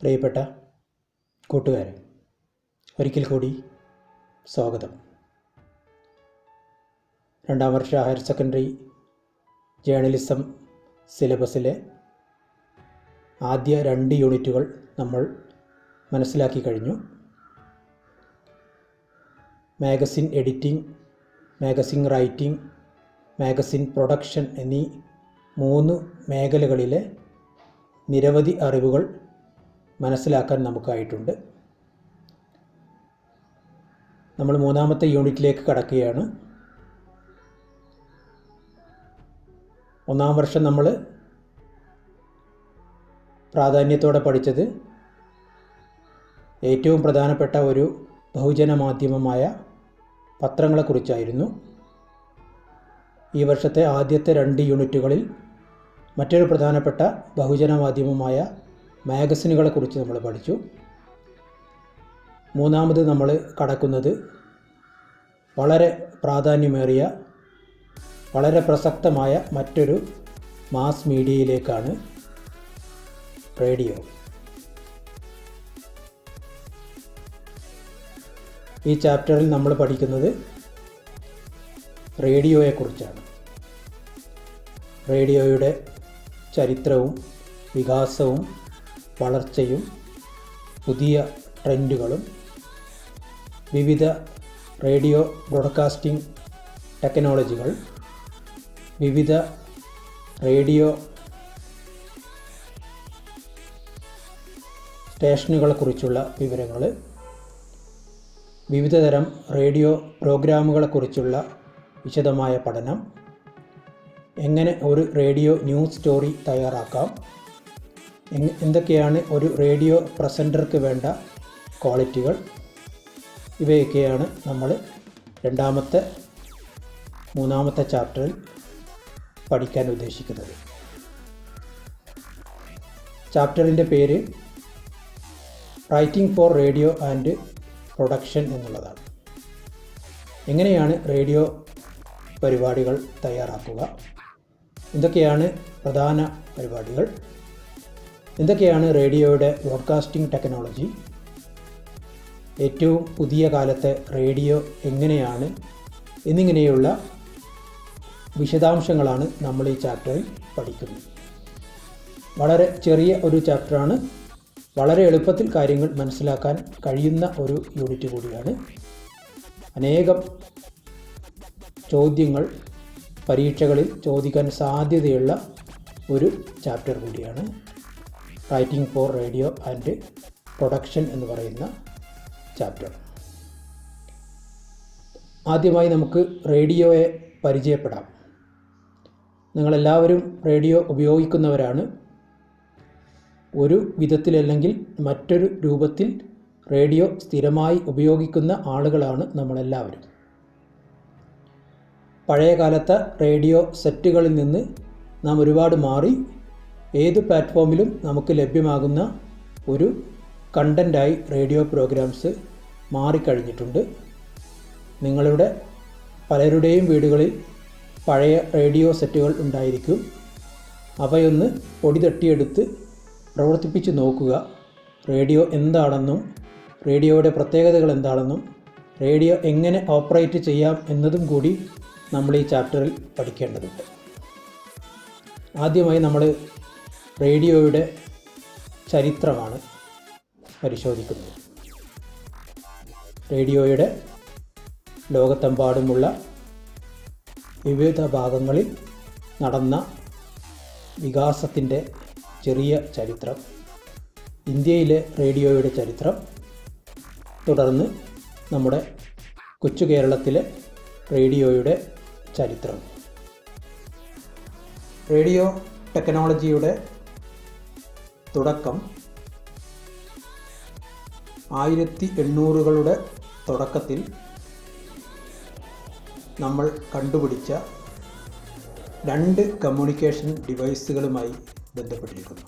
പ്രിയപ്പെട്ട കൂട്ടുകാരെ, ഒരിക്കൽ കൂടി സ്വാഗതം. 2ാം വർഷ ഹയർ സെക്കൻഡറി ജേർണലിസം സിലബസിലെ ആദ്യ 2 യൂണിറ്റുകൾ നമ്മൾ മനസ്സിലാക്കി കഴിഞ്ഞു. Magazine editing, magazine writing, magazine production എന്നീ 3 മേഖലകളിലെ നിരവധി അറിവുകൾ മനസ്സിലാക്കാൻ നമുക്കായിട്ടുണ്ട്. നമ്മൾ 3ാമത്തെ യൂണിറ്റിലേക്ക് കടക്കുകയാണ്. 1ാം വർഷം നമ്മൾ പ്രാധാന്യത്തോടെ പഠിച്ചത് ഏറ്റവും പ്രധാനപ്പെട്ട ഒരു ബഹുജന മാധ്യമമായ പത്രങ്ങളെക്കുറിച്ചായിരുന്നു. ഈ വർഷത്തെ ആദ്യത്തെ 2 യൂണിറ്റുകളിൽ മറ്റൊരു പ്രധാനപ്പെട്ട ബഹുജന മാധ്യമമായ മാഗസിനുകളെക്കുറിച്ച് നമ്മൾ പഠിച്ചു. 3ാമത് നമ്മൾ കടക്കുന്നത് വളരെ പ്രാധാന്യമേറിയ, വളരെ പ്രസക്തമായ മറ്റൊരു മാസ് മീഡിയയിലേക്കാണ്, റേഡിയോ. ഈ ചാപ്റ്ററിൽ നമ്മൾ പഠിക്കുന്നത് റേഡിയോയെക്കുറിച്ചാണ്. റേഡിയോയുടെ ചരിത്രവും വികാസവും വളർച്ചയും പുതിയ ട്രെൻഡുകളും വിവിധ റേഡിയോ ബ്രോഡ്കാസ്റ്റിംഗ് ടെക്നോളജികൾ, വിവിധ റേഡിയോ സ്റ്റേഷനുകളെക്കുറിച്ചുള്ള വിവരങ്ങൾ, വിവിധ തരം റേഡിയോ പ്രോഗ്രാമുകളെക്കുറിച്ചുള്ള വിശദമായ പഠനം, എങ്ങനെ ഒരു റേഡിയോ ന്യൂസ് സ്റ്റോറി തയ്യാറാക്കാം, എന്തൊക്കെയാണ് ഒരു റേഡിയോ പ്രസൻറ്റർക്ക് വേണ്ട ക്വാളിറ്റികൾ, ഇവയൊക്കെയാണ് നമ്മൾ 3ാമത്തെ ചാപ്റ്ററിൽ പഠിക്കാൻ ഉദ്ദേശിക്കുന്നത്. ചാപ്റ്ററിൻ്റെ പേര് writing for radio and production എന്നുള്ളതാണ്. എങ്ങനെയാണ് റേഡിയോ പരിപാടികൾ തയ്യാറാക്കുക, എന്തൊക്കെയാണ് പ്രധാന പരിപാടികൾ, എന്തൊക്കെയാണ് റേഡിയോയുടെ ബ്രോഡ്കാസ്റ്റിംഗ് ടെക്നോളജി, ഏറ്റവും പുതിയ കാലത്തെ റേഡിയോ എങ്ങനെയാണ് എന്നിങ്ങനെയുള്ള വിശദാംശങ്ങളാണ് നമ്മൾ ഈ ചാപ്റ്ററിൽ പഠിക്കുന്നത്. വളരെ ചെറിയ ഒരു ചാപ്റ്ററാണ്, വളരെ എളുപ്പത്തിൽ കാര്യങ്ങൾ മനസ്സിലാക്കാൻ കഴിയുന്ന ഒരു യൂണിറ്റ് കൂടിയാണ്. അനേകം ചോദ്യങ്ങൾ പരീക്ഷകളിൽ ചോദിക്കാൻ സാധ്യതയുള്ള ഒരു ചാപ്റ്റർ കൂടിയാണ് writing for radio and production എന്ന് പറയുന്ന ചാപ്റ്റർ. ആദ്യമായി നമുക്ക് റേഡിയോയെ പരിചയപ്പെടാം. നിങ്ങളെല്ലാവരും റേഡിയോ ഉപയോഗിക്കുന്നവരാണ്. ഒരു വിധത്തിലല്ലെങ്കിൽ മറ്റൊരു രൂപത്തിൽ റേഡിയോ സ്ഥിരമായി ഉപയോഗിക്കുന്ന ആളുകളാണ് നമ്മളെല്ലാവരും. പഴയ കാലത്തെ റേഡിയോ സെറ്റുകളിൽ നിന്ന് നാം ഒരുപാട് മാറി ഏത് പ്ലാറ്റ്ഫോമിലും നമുക്ക് ലഭ്യമാകുന്ന ഒരു കണ്ടൻ്റായി റേഡിയോ പ്രോഗ്രാംസ് മാറിക്കഴിഞ്ഞിട്ടുണ്ട്. നിങ്ങളുടെ പലരുടെയും വീടുകളിൽ പഴയ റേഡിയോ സെറ്റുകൾ ഉണ്ടായിരിക്കും. അവയൊന്ന് പൊടി തട്ടിയെടുത്ത് പ്രവർത്തിപ്പിച്ച് നോക്കുക. റേഡിയോ എന്താണെന്നും റേഡിയോയുടെ പ്രത്യേകതകൾ എന്താണെന്നും റേഡിയോ എങ്ങനെ ഓപ്പറേറ്റ് ചെയ്യാം എന്നതും കൂടി നമ്മൾ ഈ ചാപ്റ്ററിൽ പഠിക്കേണ്ടതുണ്ട്. ആദ്യമായി നമ്മൾ റേഡിയോയുടെ ചരിത്രമാണ് പരിശോധിക്കുന്നത്. റേഡിയോയുടെ ലോകത്തെമ്പാടുമുള്ള വിവിധ ഭാഗങ്ങളിൽ നടന്ന വികാസത്തിൻ്റെ ചെറിയ ചരിത്രം, ഇന്ത്യയിലെ റേഡിയോയുടെ ചരിത്രം, തുടർന്ന് നമ്മുടെ കൊച്ചു കേരളത്തിലെ റേഡിയോയുടെ ചരിത്രം. റേഡിയോ ടെക്നോളജിയുടെ തുടക്കം 1800കളുടെ തുടക്കത്തിൽ നമ്മൾ കണ്ടുപിടിച്ച 2 കമ്മ്യൂണിക്കേഷൻ ഡിവൈസുകളുമായി ബന്ധപ്പെട്ടിരിക്കുന്നു.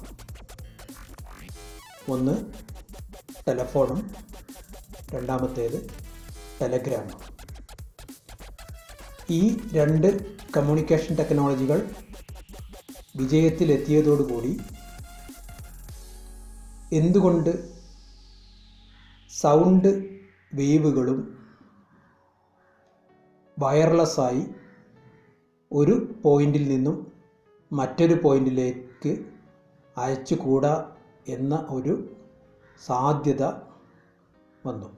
ഒന്ന് ടെലഫോണും രണ്ടാമത്തേത് ടെലഗ്രാമും. ഈ 2 കമ്മ്യൂണിക്കേഷൻ ടെക്നോളജികൾ വിജയത്തിലെത്തിയതോടുകൂടി എന്തുകൊണ്ട് സൗണ്ട് വേവുകളും വയർലെസ്സായി ഒരു പോയിന്റിൽ നിന്നും മറ്റൊരു പോയിന്റിലേക്ക് അയച്ചുകൂടാ എന്ന ഒരു സാധ്യത വന്നു.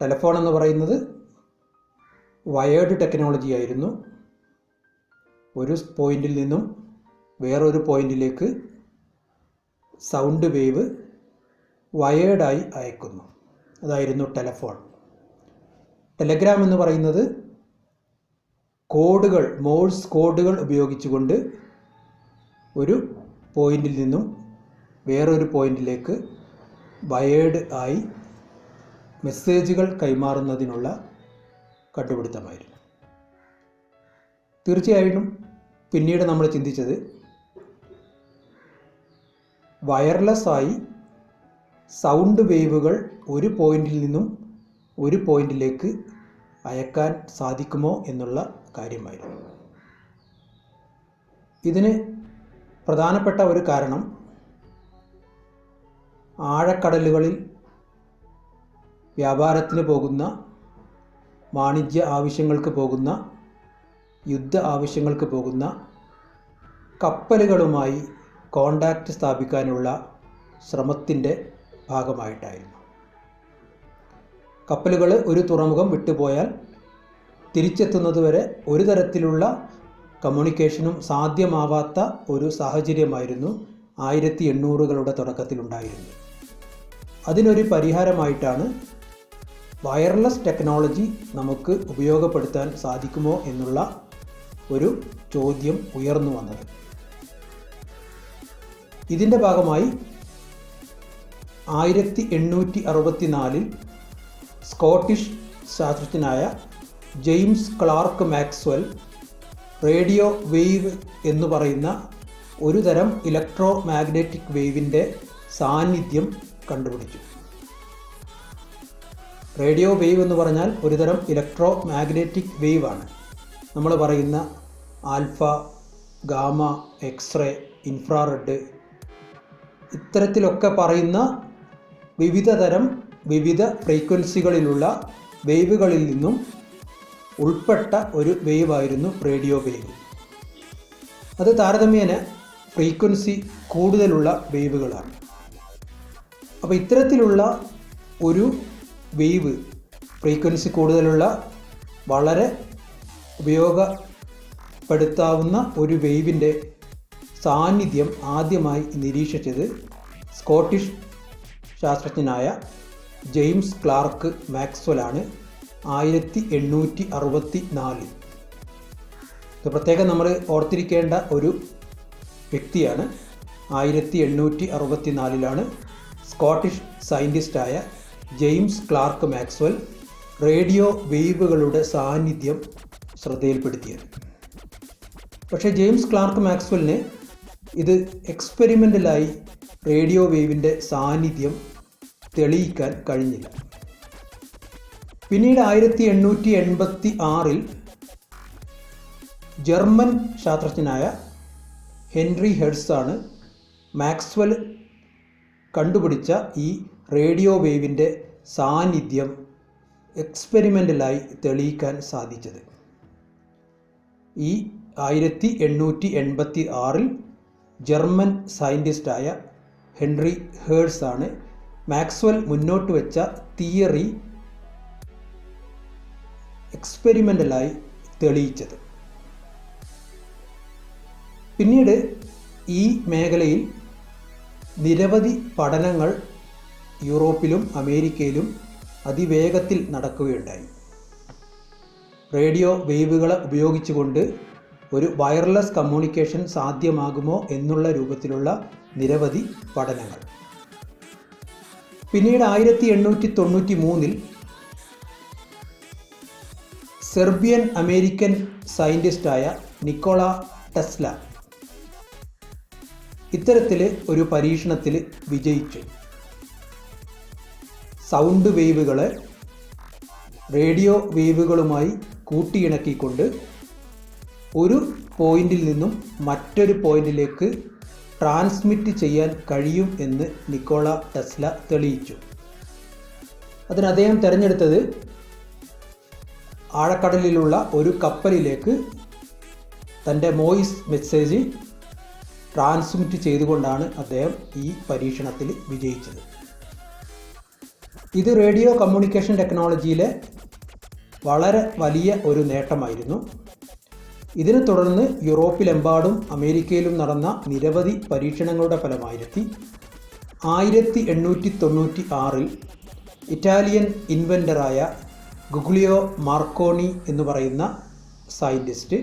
ടെലിഫോൺ എന്ന് പറയുന്നത് വയേർഡ് ടെക്നോളജി ആയിരുന്നു. ഒരു പോയിന്റിൽ നിന്നും വേറൊരു പോയിന്റിലേക്ക് സൗണ്ട് വേവ് വയേർഡായി അയക്കുന്നു. അതായിരുന്നു ടെലിഫോൺ. ടെലഗ്രാം എന്ന് പറയുന്നത് കോഡുകൾ, മോഴ്സ് കോഡുകൾ ഉപയോഗിച്ചുകൊണ്ട് ഒരു പോയിന്റിൽ നിന്നും വേറൊരു പോയിന്റിലേക്ക് വയേർഡ് ആയി മെസ്സേജുകൾ കൈമാറുന്നതിനുള്ള കണ്ടുപിടുത്തമായിരുന്നു. തീർച്ചയായിട്ടും പിന്നീട് നമ്മൾ ചിന്തിച്ചത് വയർലെസ്സായി സൗണ്ട് വേവുകൾ ഒരു പോയിന്റിൽ നിന്നും ഒരു പോയിന്റിലേക്ക് അയക്കാൻ സാധിക്കുമോ എന്നുള്ള കാര്യമായിരുന്നു. ഇതിന് പ്രധാനപ്പെട്ട ഒരു കാരണം ആഴക്കടലുകളിൽ വ്യാപാരത്തിന് പോകുന്ന, വാണിജ്യ ആവശ്യങ്ങൾക്ക് പോകുന്ന, യുദ്ധ ആവശ്യങ്ങൾക്ക് പോകുന്ന കപ്പലുകളുമായി കോണ്ടാക്റ്റ് സ്ഥാപിക്കാനുള്ള ശ്രമത്തിൻ്റെ ഭാഗമായിട്ടായിരുന്നു. കപ്പലുകൾ ഒരു തുറമുഖം വിട്ടുപോയാൽ തിരിച്ചെത്തുന്നതുവരെ ഒരു തരത്തിലുള്ള കമ്മ്യൂണിക്കേഷനും സാധ്യമാവാത്ത ഒരു സാഹചര്യമായിരുന്നു 1800കളുടെ തുടക്കത്തിലുണ്ടായിരുന്നത്. അതിനൊരു പരിഹാരമായിട്ടാണ് വയർലെസ് ടെക്നോളജി നമുക്ക് ഉപയോഗപ്പെടുത്താൻ സാധിക്കുമോ എന്നുള്ള ഒരു ചോദ്യം ഉയർന്നു വന്നത്. ഇതിൻ്റെ ഭാഗമായി 1864 സ്കോട്ടിഷ് ശാസ്ത്രജ്ഞനായ James Clerk Maxwell radio wave എന്ന് പറയുന്ന ഒരു തരം ഇലക്ട്രോ മാഗ്നറ്റിക് വേവിൻ്റെ സാന്നിധ്യം കണ്ടുപിടിച്ചു. റേഡിയോ വേവ് എന്ന് പറഞ്ഞാൽ ഒരു തരം ഇലക്ട്രോ മാഗ്നറ്റിക് വേവ് ആണ്. നമ്മൾ പറയുന്ന ആൽഫ, ഗാമ, എക്സ്റേ, ഇൻഫ്രാറെഡ് ഇത്തരത്തിലൊക്കെ പറയുന്ന വിവിധ ഫ്രീക്വൻസികളിലുള്ള വേവുകളിൽ നിന്നും ഉൾപ്പെട്ട ഒരു വേവായിരുന്നു റേഡിയോ വേവ്. അത് താരതമ്യേന ഫ്രീക്വൻസി കൂടുതലുള്ള വേവുകളാണ്. അപ്പോൾ ഇത്തരത്തിലുള്ള ഒരു വേവ്, ഫ്രീക്വൻസി കൂടുതലുള്ള വളരെ ഉപയോഗപ്പെടുത്താവുന്ന ഒരു വേവിൻ്റെ സാന്നിധ്യം ആദ്യമായി നിരീക്ഷിച്ചത് സ്കോട്ടിഷ് ശാസ്ത്രജ്ഞനായ ജെയിംസ് ക്ലാർക്ക് മാക്സ്വെലാണ് 1864. ഇത് പ്രത്യേകം നമ്മൾ ഓർത്തിരിക്കേണ്ട ഒരു വ്യക്തിയാണ്. 1864 സ്കോട്ടിഷ് സയൻറ്റിസ്റ്റായ ജെയിംസ് ക്ലാർക്ക് മാക്സ്വെൽ റേഡിയോ വേവുകളുടെ സാന്നിധ്യം ശ്രദ്ധയിൽപ്പെടുത്തിയത്. പക്ഷേ ജെയിംസ് ക്ലാർക്ക് മാക്സ്വെലിന് ഇത് എക്സ്പെരിമെൻ്റലായി റേഡിയോ വേവിൻ്റെ സാന്നിധ്യം തെളിയിക്കാൻ കഴിഞ്ഞില്ല. പിന്നീട് 1886 ജർമ്മൻ ശാസ്ത്രജ്ഞനായ ഹെൻറി ഹെർട്സാണ് മാക്സ്വെൽ കണ്ടുപിടിച്ച ഈ റേഡിയോ വേവിൻ്റെ സാന്നിധ്യം എക്സ്പെരിമെൻ്റലായി തെളിയിക്കാൻ സാധിച്ചത്. ഈ 1886 ജർമ്മൻ സയൻറ്റിസ്റ്റായ ഹെൻറി ഹേർട്സ് ആണ് മാക്സ്വെൽ മുന്നോട്ട് വെച്ച തിയറി എക്സ്പെരിമെൻ്റലായി തെളിയിച്ചത്. പിന്നീട് ഈ മേഖലയിൽ നിരവധി പഠനങ്ങൾ യൂറോപ്പിലും അമേരിക്കയിലും അതിവേഗത്തിൽ നടക്കുകയുണ്ടായി. റേഡിയോ വേവുകളെ ഉപയോഗിച്ചുകൊണ്ട് ഒരു വയർലെസ് കമ്മ്യൂണിക്കേഷൻ സാധ്യമാകുമോ എന്നുള്ള രൂപത്തിലുള്ള നിരവധി പഠനങ്ങൾ. പിന്നീട് 1893 സെർബിയൻ അമേരിക്കൻ സയൻറ്റിസ്റ്റായ നിക്കോള ടെസ്ല ഇത്തരത്തിൽ ഒരു പരീക്ഷണത്തിൽ വിജയിച്ചു. സൗണ്ട് വേവുകളെ റേഡിയോ വേവുകളുമായി കൂട്ടിയിണക്കിക്കൊണ്ട് ഒരു പോയിന്റിൽ നിന്നും മറ്റൊരു പോയിന്റിലേക്ക് ട്രാൻസ്മിറ്റ് ചെയ്യാൻ കഴിയും എന്ന് നിക്കോള ടെസ്ല തെളിയിച്ചു. അതിന് അദ്ദേഹം തിരഞ്ഞെടുത്തത് ആഴക്കടലിലുള്ള ഒരു കപ്പലിലേക്ക് തൻ്റെ വോയിസ് മെസ്സേജ് ട്രാൻസ്മിറ്റ് ചെയ്തുകൊണ്ടാണ് അദ്ദേഹം ഈ പരീക്ഷണത്തിൽ വിജയിച്ചത്. ഇത് റേഡിയോ കമ്മ്യൂണിക്കേഷൻ ടെക്നോളജിയിലെ വളരെ വലിയ ഒരു നേട്ടമായിരുന്നു. ഇതിനെ തുടർന്ന് യൂറോപ്പിലെമ്പാടും അമേരിക്കയിലും നടന്ന നിരവധി പരീക്ഷണങ്ങളുടെ ഫലമായിട്ട് 1896 ഇറ്റാലിയൻ ഇൻവെൻ്ററായ ഗുഗ്ലിയോ മാർക്കോണി എന്ന് പറയുന്ന സയൻറ്റിസ്റ്റ്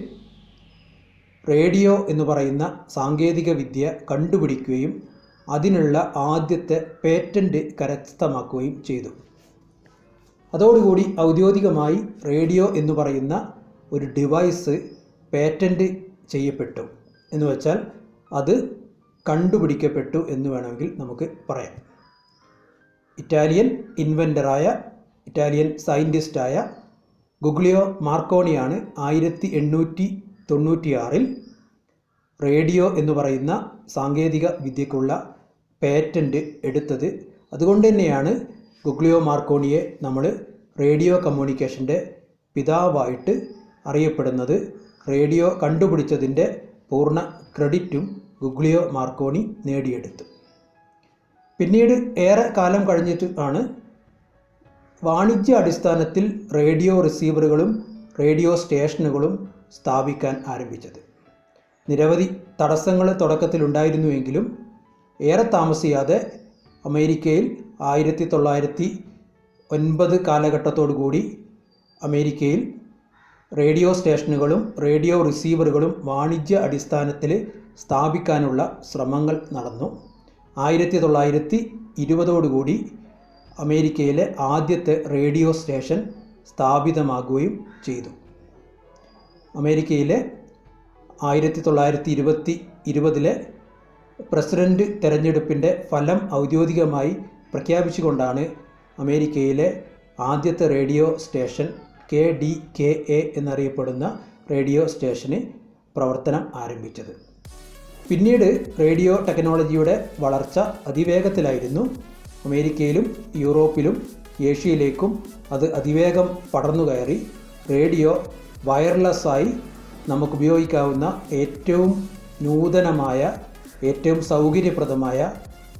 റേഡിയോ എന്ന് പറയുന്ന സാങ്കേതിക വിദ്യ കണ്ടുപിടിക്കുകയും അതിനുള്ള ആദ്യത്തെ പേറ്റൻറ്റ് കരസ്ഥമാക്കുകയും ചെയ്തു. അതോടുകൂടി ഔദ്യോഗികമായി റേഡിയോ എന്ന് പറയുന്ന ഒരു ഡിവൈസ് പേറ്റൻറ്റ് ചെയ്യപ്പെട്ടു എന്ന് വെച്ചാൽ അത് കണ്ടുപിടിക്കപ്പെട്ടു എന്ന് വേണമെങ്കിൽ നമുക്ക് പറയാം. ഇറ്റാലിയൻ ഇൻവെൻ്ററായ ഇറ്റാലിയൻ സയൻറ്റിസ്റ്റായ ഗുഗ്ലിയോ മാർക്കോണിയാണ് 1896 റേഡിയോ എന്ന് പറയുന്ന സാങ്കേതിക വിദ്യക്കുള്ള പേറ്റൻറ്റ് എടുത്തത്. അതുകൊണ്ട് തന്നെയാണ് ഗുഗ്ലിയോ മാർക്കോണിയെ നമ്മൾ റേഡിയോ കമ്മ്യൂണിക്കേഷൻ്റെ പിതാവായിട്ട് അറിയപ്പെടുന്നത്. റേഡിയോ കണ്ടുപിടിച്ചതിൻ്റെ പൂർണ്ണ ക്രെഡിറ്റും ഗുഗ്ലിയോ മാർക്കോണി നേടിയെടുത്തു. പിന്നീട് ഏറെ കാലം കഴിഞ്ഞിട്ട് ആണ് വാണിജ്യ അടിസ്ഥാനത്തിൽ റേഡിയോ റിസീവറുകളും റേഡിയോ സ്റ്റേഷനുകളും സ്ഥാപിക്കാൻ ആരംഭിച്ചത്. നിരവധി തടസ്സങ്ങൾ തുടക്കത്തിലുണ്ടായിരുന്നുവെങ്കിലും ഏറെ താമസിയാതെ അമേരിക്കയിൽ 1909 കാലഘട്ടത്തോടുകൂടി അമേരിക്കയിൽ റേഡിയോ സ്റ്റേഷനുകളും റേഡിയോ റിസീവറുകളും വാണിജ്യ അടിസ്ഥാനത്തിൽ സ്ഥാപിക്കാനുള്ള ശ്രമങ്ങൾ നടന്നു. 1920 അമേരിക്കയിലെ ആദ്യത്തെ റേഡിയോ സ്റ്റേഷൻ സ്ഥാപിതമാകുകയും ചെയ്തു. അമേരിക്കയിലെ 1920 പ്രസിഡന്റ് തെരഞ്ഞെടുപ്പിൻ്റെ ഫലം ഔദ്യോഗികമായി പ്രഖ്യാപിച്ചുകൊണ്ടാണ് അമേരിക്കയിലെ ആദ്യത്തെ റേഡിയോ സ്റ്റേഷൻ KDKA എന്നറിയപ്പെടുന്ന റേഡിയോ സ്റ്റേഷന് പ്രവർത്തനം ആരംഭിച്ചത്. പിന്നീട് റേഡിയോ ടെക്നോളജിയുടെ വളർച്ച അതിവേഗത്തിലായിരുന്നു. അമേരിക്കയിലും യൂറോപ്പിലും ഏഷ്യയിലേക്കും അത് അതിവേഗം പടർന്നു കയറി. റേഡിയോ വയർലെസ്സായി നമുക്ക് ഉപയോഗിക്കാവുന്ന ഏറ്റവും നൂതനമായ ഏറ്റവും സൗകര്യപ്രദമായ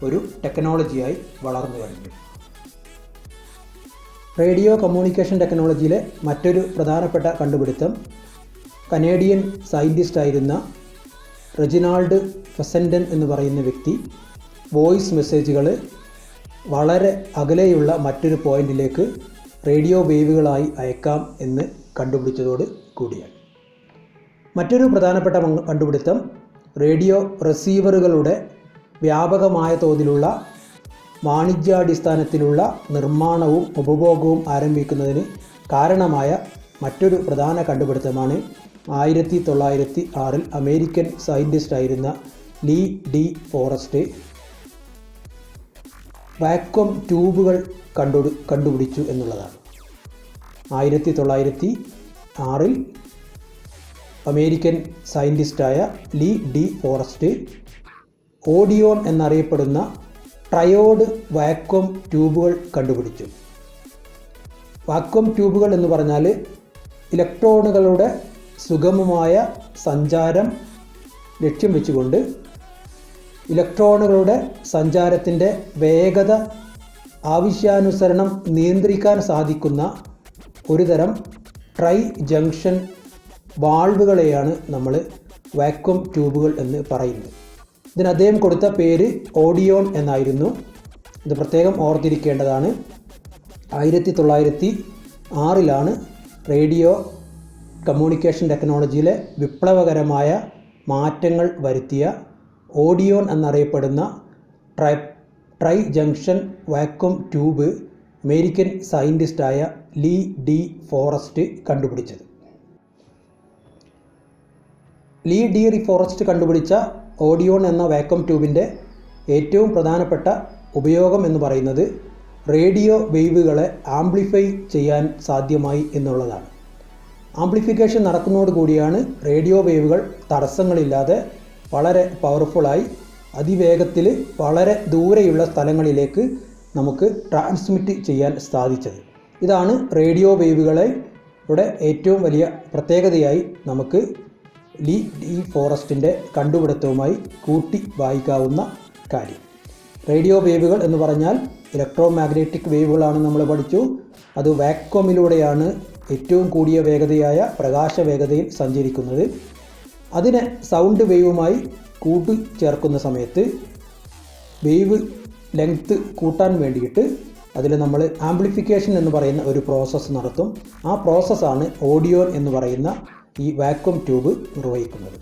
ഒരു ടെക്നോളജിയായി വളർന്നു കഴിഞ്ഞു. റേഡിയോ കമ്മ്യൂണിക്കേഷൻ ടെക്നോളജിയിലെ മറ്റൊരു പ്രധാനപ്പെട്ട കണ്ടുപിടുത്തം കനേഡിയൻ സയൻറ്റിസ്റ്റായിരുന്ന റെജിനാൾഡ് ഫെസൻഡൻ എന്ന് പറയുന്ന വ്യക്തി വോയിസ് മെസ്സേജുകൾ വളരെ അകലെയുള്ള മറ്റൊരു പോയിന്റിലേക്ക് റേഡിയോ വേവുകളായി അയക്കാം എന്ന് കണ്ടുപിടിച്ചതോട് കൂടിയാണ്. മറ്റൊരു പ്രധാനപ്പെട്ട കണ്ടുപിടുത്തം റേഡിയോ റിസീവറുകളുടെ വ്യാപകമായ തോതിലുള്ള വാണിജ്യാടിസ്ഥാനത്തിലുള്ള നിർമ്മാണവും ഉപഭോഗവും ആരംഭിക്കുന്നതിന് കാരണമായ മറ്റൊരു പ്രധാന കണ്ടുപിടുത്തമാണ് 1906 അമേരിക്കൻ സയൻറ്റിസ്റ്റായിരുന്ന ലീ ഡി ഫോറസ്റ്റ് വാക്വം ട്യൂബുകൾ കണ്ടുപിടിച്ചു എന്നുള്ളതാണ്. 1906 അമേരിക്കൻ സയൻറ്റിസ്റ്റായ ലീ ഡി ഫോറസ്റ്റ് ഓഡിയോൺ എന്നറിയപ്പെടുന്ന ട്രയോഡ് വാക്വം ട്യൂബുകൾ കണ്ടുപിടിച്ചു. വാക്വം ട്യൂബുകൾ എന്ന് പറഞ്ഞാൽ ഇലക്ട്രോണുകളുടെ സുഗമമായ സഞ്ചാരം ലക്ഷ്യം വെച്ചുകൊണ്ട് ഇലക്ട്രോണുകളുടെ സഞ്ചാരത്തിൻ്റെ വേഗത ആവശ്യാനുസരണം നിയന്ത്രിക്കാൻ സാധിക്കുന്ന ഒരു തരം ട്രൈ ജംഗ്ഷൻ വാൾവുകളെയാണ് നമ്മൾ വാക്വം ട്യൂബുകൾ എന്ന് പറയുന്നത്. ഇതിന് അദ്ദേഹം കൊടുത്ത പേര് ഓഡിയോൺ എന്നായിരുന്നു. ഇത് പ്രത്യേകം ഓർത്തിരിക്കേണ്ടതാണ്. 1906 റേഡിയോ കമ്മ്യൂണിക്കേഷൻ ടെക്നോളജിയിലെ വിപ്ലവകരമായ മാറ്റങ്ങൾ വരുത്തിയ ഓഡിയോൺ എന്നറിയപ്പെടുന്ന tri junction vacuum tube American സയൻറ്റിസ്റ്റായ ലീ ഡി ഫോറസ്റ്റ് കണ്ടുപിടിച്ചത്. ലീ ഡി ഫോറസ്റ്റ് കണ്ടുപിടിച്ച ഓഡിയോൺ എന്ന വാക്വം ട്യൂബിൻ്റെ ഏറ്റവും പ്രധാനപ്പെട്ട ഉപയോഗം എന്ന് പറയുന്നത് റേഡിയോ വേവുകളെ ആംപ്ലിഫൈ ചെയ്യാൻ സാധ്യമായി എന്നുള്ളതാണ്. ആംപ്ലിഫിക്കേഷൻ നടക്കുന്നതോടുകൂടിയാണ് റേഡിയോ വേവുകൾ തടസ്സങ്ങളില്ലാതെ വളരെ പവർഫുള്ളായി അതിവേഗത്തിൽ വളരെ ദൂരെയുള്ള സ്ഥലങ്ങളിലേക്ക് നമുക്ക് ട്രാൻസ്മിറ്റ് ചെയ്യാൻ സാധിച്ചത്. ഇതാണ് റേഡിയോ വേവുകളുടെ ഏറ്റവും വലിയ പ്രത്യേകതയായി നമുക്ക് ലീ ഡി ഫോറസ്റ്റിൻ്റെ കണ്ടുപിടുത്തവുമായി കൂട്ടി വായിക്കാവുന്ന കാര്യം. റേഡിയോ വേവുകൾ എന്ന് പറഞ്ഞാൽ ഇലക്ട്രോ മാഗ്നറ്റിക് വേവുകളാണ് നമ്മൾ പഠിച്ചു. അത് വാക്വമിലൂടെയാണ് ഏറ്റവും കൂടിയ വേഗതയായ പ്രകാശ വേഗതയിൽ സഞ്ചരിക്കുന്നത്. അതിനെ സൗണ്ട് വേവുമായി കൂട്ടിച്ചേർക്കുന്ന സമയത്ത് വേവ് ലെങ്ത്ത് കൂട്ടാൻ വേണ്ടിയിട്ട് അതിൽ നമ്മൾ ആംപ്ലിഫിക്കേഷൻ എന്ന് പറയുന്ന ഒരു പ്രോസസ്സ് നടത്തും. ആ പ്രോസസ്സാണ് ഓഡിയോൺ എന്ന് പറയുന്ന ഈ വാക്വം ട്യൂബ് നിർവഹിക്കുന്നത്.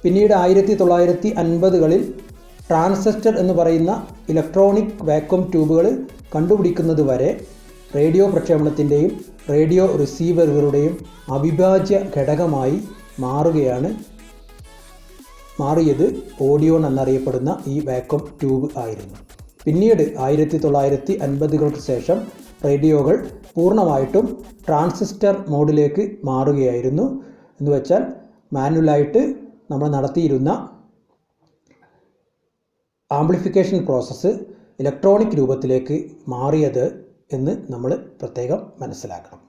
പിന്നീട് 1950കളിൽ ട്രാൻസിസ്റ്റർ എന്ന് പറയുന്ന ഇലക്ട്രോണിക് വാക്വം ട്യൂബുകൾ കണ്ടുപിടിക്കുന്നത് വരെ റേഡിയോ പ്രക്ഷേപണത്തിൻ്റെയും റേഡിയോ റിസീവറുകളുടെയും അവിഭാജ്യ ഘടകമായി മാറിയത് ഓഡിയോൺ എന്നറിയപ്പെടുന്ന ഈ വാക്വം ട്യൂബ് ആയിരുന്നു. പിന്നീട് 1950കൾക്ക് ശേഷം റേഡിയോകൾ പൂർണ്ണമായിട്ടും ട്രാൻസിസ്റ്റർ മോഡിലേക്ക് മാറുകയായിരുന്നു. എന്ന് വെച്ചാൽ മാനുവലായിട്ട് നമ്മൾ നടത്തിയിരുന്ന ആംപ്ലിഫിക്കേഷൻ പ്രോസസ്സ് ഇലക്ട്രോണിക് രൂപത്തിലേക്ക് മാറിയത് എന്ന് നമ്മൾ പ്രത്യേകം മനസ്സിലാക്കണം.